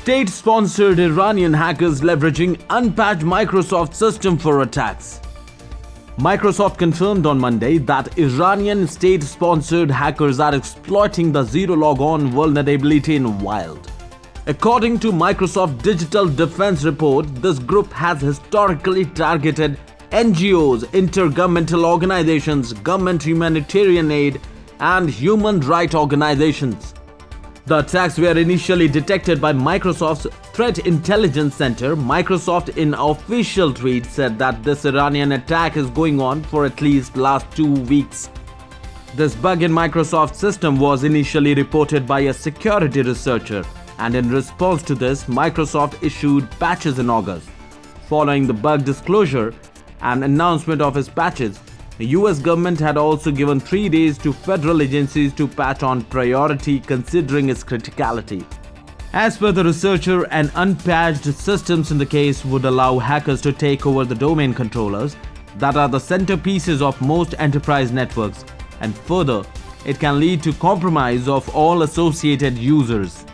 State-sponsored Iranian hackers leveraging unpatched Microsoft system for attacks. Microsoft confirmed on Monday that Iranian state-sponsored hackers are exploiting the zero logon vulnerability in Wild. According to Microsoft Digital Defense Report, this group has historically targeted NGOs, intergovernmental organizations, government humanitarian aid, and human rights organizations. The attacks were initially detected by Microsoft's Threat Intelligence Center. Microsoft, in official tweet, said that this Iranian attack is going on for at least last 2 weeks. This bug in Microsoft's system was initially reported by a security researcher, and in response to this, Microsoft issued patches in August. Following the bug disclosure and announcement of its patches, the US government had also given 3 days to federal agencies to patch on priority considering its criticality. As per the researcher, an unpatched systems in the case would allow hackers to take over the domain controllers that are the centerpieces of most enterprise networks, and further, it can lead to compromise of all associated users.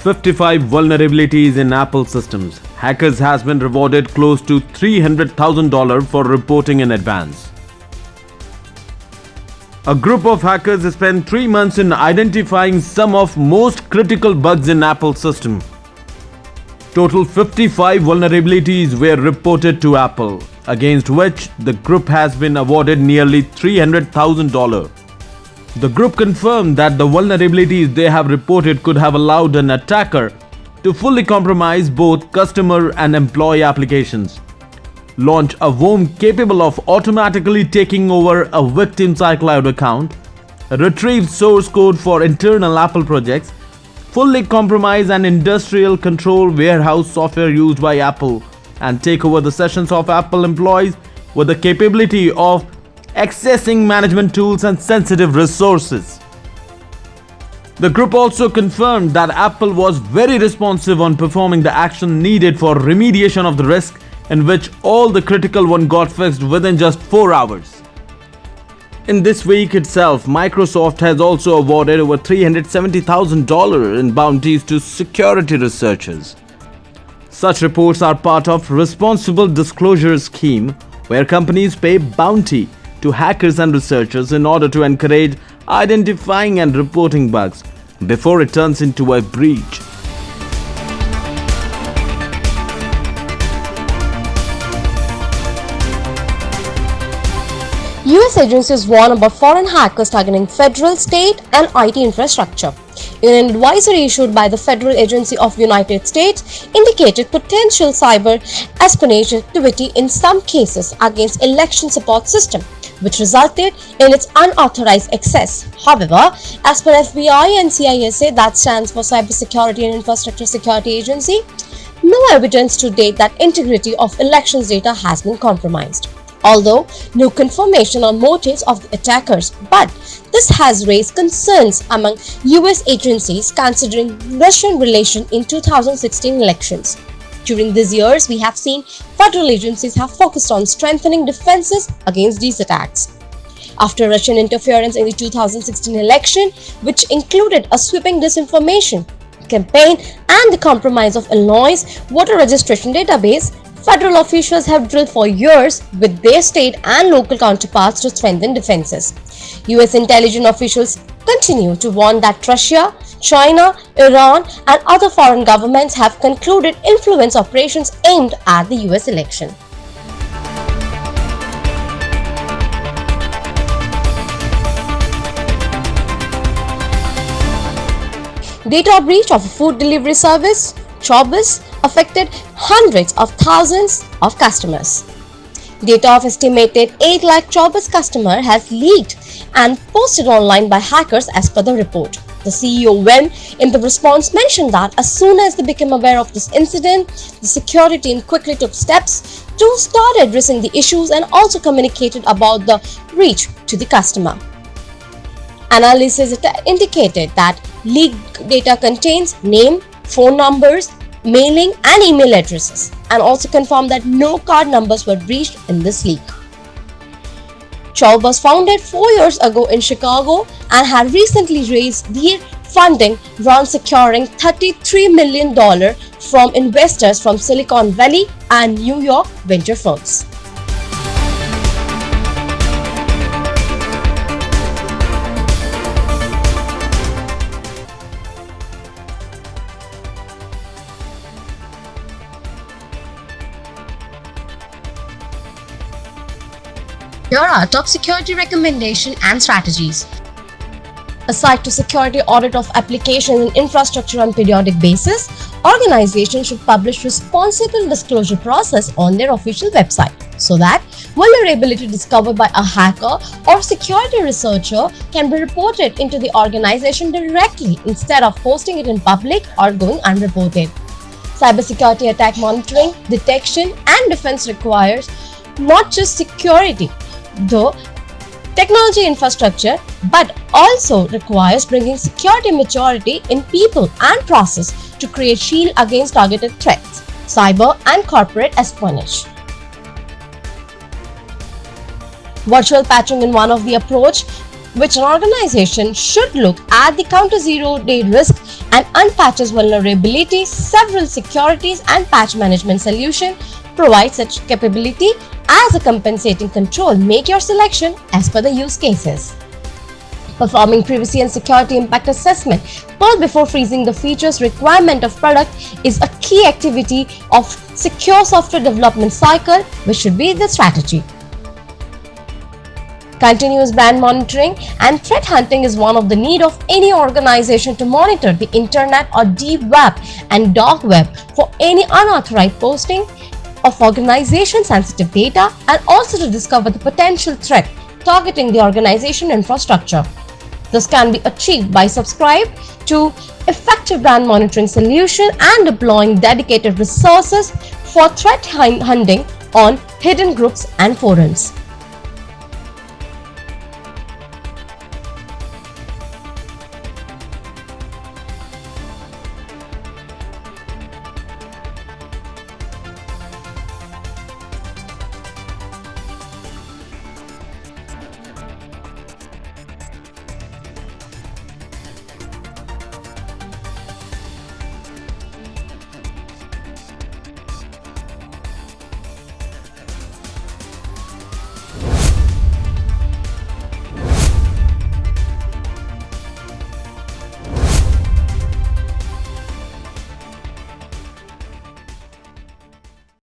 55 vulnerabilities in Apple systems. Hackers has been rewarded close to $300,000 for reporting in advance. A group of hackers spent 3 months in identifying some of most critical bugs in Apple system. Total 55 vulnerabilities were reported to Apple, against which the group has been awarded nearly $300,000. The group confirmed that the vulnerabilities they have reported could have allowed an attacker to fully compromise both customer and employee applications, launch a worm capable of automatically taking over a victim's iCloud account, retrieve source code for internal Apple projects, fully compromise an industrial control warehouse software used by Apple, and take over the sessions of Apple employees with the capability of accessing management tools and sensitive resources. The group also confirmed that Apple was very responsive on performing the action needed for remediation of the risk, in which all the critical one got fixed within just 4 hours. In this week itself, Microsoft has also awarded over $370,000 in bounties to security researchers. Such reports are part of responsible disclosure scheme where companies pay bounty to hackers and researchers in order to encourage identifying and reporting bugs before it turns into a breach. US agencies warn about foreign hackers targeting federal, state, and IT infrastructure. In an advisory issued by the Federal Agency of United States, indicated potential cyber espionage activity in some cases against election support system, which resulted in its unauthorized access. However, as per FBI and CISA, that stands for Cybersecurity and Infrastructure Security Agency, no evidence to date that integrity of elections data has been compromised. Although no confirmation on motives of the attackers, but this has raised concerns among US agencies considering Russian relation in 2016 elections. During these years, we have seen federal agencies have focused on strengthening defenses against these attacks. After Russian interference in the 2016 election, which included a sweeping disinformation campaign and the compromise of Illinois' voter registration database, federal officials have drilled for years with their state and local counterparts to strengthen defenses. US intelligence officials continue to warn that Russia, China, Iran, and other foreign governments have concluded influence operations aimed at the US election. Data breach of a food delivery service, Chobis, affected hundreds of thousands of customers. Data of estimated 8 lakh Chobis customer has leaked and posted online by hackers as per the report. The CEO Wem in the response mentioned that as soon as they became aware of this incident, the security team quickly took steps to start addressing the issues and also communicated about the breach to the customer. Analysis indicated that leaked data contains name, phone numbers, mailing and email addresses, and also confirmed that no card numbers were breached in this leak. Chow was founded 4 years ago in Chicago and had recently raised the funding round securing $33 million from investors from Silicon Valley and New York venture firms. Here are top security recommendations and strategies. Aside to security audit of applications and infrastructure on periodic basis, organizations should publish responsible disclosure process on their official website so that vulnerability discovered by a hacker or security researcher can be reported into the organization directly instead of posting it in public or going unreported. Cybersecurity attack monitoring, detection, and defense requires not just security, the technology infrastructure, but also requires bringing security maturity in people and process to create shield against targeted threats, cyber and corporate espionage. Virtual patching is one of the approach which an organization should look at the counter zero-day risk and unpatches vulnerability. Several securities and patch management solutions provide such capability as a compensating control. Make your selection as per the use cases. Performing privacy and security impact assessment before freezing the features requirement of product is a key activity of secure software development cycle, which should be the strategy. Continuous brand monitoring and threat hunting is one of the need of any organization to monitor the internet or deep web and dark web for any unauthorized posting of organization-sensitive data and also to discover the potential threat targeting the organization infrastructure. This can be achieved by subscribing to effective brand monitoring solution and deploying dedicated resources for threat hunting on hidden groups and forums.